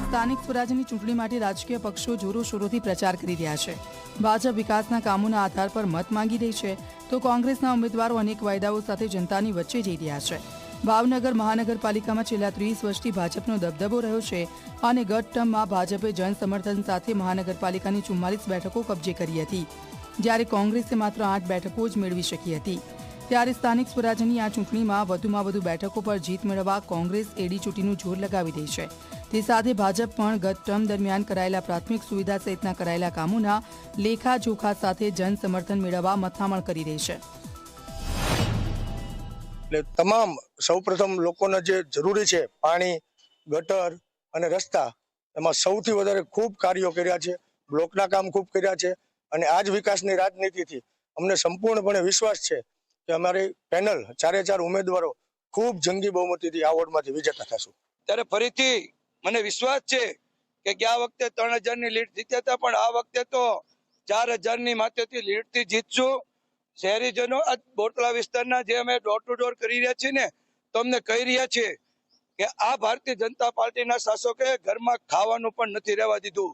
સ્થાનિક સ્વરાજ્યની ચૂંટણી માટે રાજકીય પક્ષો જોરોશોરોથી પ્રચાર કરી રહ્યા છે। ભાજપ વિકાસના કામોના આધાર પર મત માંગી રહી છે, તો કોંગ્રેસના ઉમેદવારો અનેક વાયદાઓ સાથે જનતાની વચ્ચે જઈ રહ્યા છે। ભાવનગર મહાનગરપાલિકામાં છેલ્લા 30 વર્ષથી ભાજપનો દબદબો રહ્યો છે અને ગત ટર્મમાં ભાજપે જનસમર્થન સાથે મહાનગરપાલિકાની 44 બેઠકો કબજે કરી હતી, જ્યારે કોંગ્રેસે માત્ર 8 બેઠકો જ મેળવી શકી હતી। ત્યારે સ્થાનિક સ્વરાજ્યની આ ચૂંટણીમાં વધુમાં વધુ બેઠકો પર જીત મેળવવા કોંગ્રેસ એડી ચોટીનું જોર લગાવી રહી છે। તે સાથે ભાજપ પણ ગત ટર્મ દરમિયાન કરાયેલા પ્રાથમિક સુવિધા સહિતના કરાયેલા કામોના લેખાજોખા સાથે જનસમર્થન મેળવવા મથામણ કરી રહી છે। તમામ સૌપ્રથમ લોકોને જે જરૂરી છે પાણી, ગટર અને રસ્તા, એમાં સૌથી વધારે ખૂબ કાર્યો કર્યા છે, બ્લોકના કામ ખૂબ કર્યા છે અને આ જ વિકાસની રાજનીતિથી અમને સંપૂર્ણપણે વિશ્વાસ છે કે અમારી પેનલ 4 ઉમેદવારો ખૂબ જંગી બહુમતીથી આ વોર્ડમાંથી વિજેતા થશું। ત્યારે ફરીથી મને વિશ્વાસ છે કે ગયા વખતે 3000ની લીડ જીત્યા હતા, પણ આ વખતે તો 4000ની માથેથી લીડથી જીતશું। શહેરીજનો આ બોરતળા વિસ્તારના જે અમે ડોર ટુ ડોર કરી રહ્યા છીએ ને, તો અમને કહી રહ્યા છીએ કે આ ભારતીય જનતા પાર્ટીના શાસકોએ ઘરમાં ખાવાનું પણ નથી રહેવા દીધું।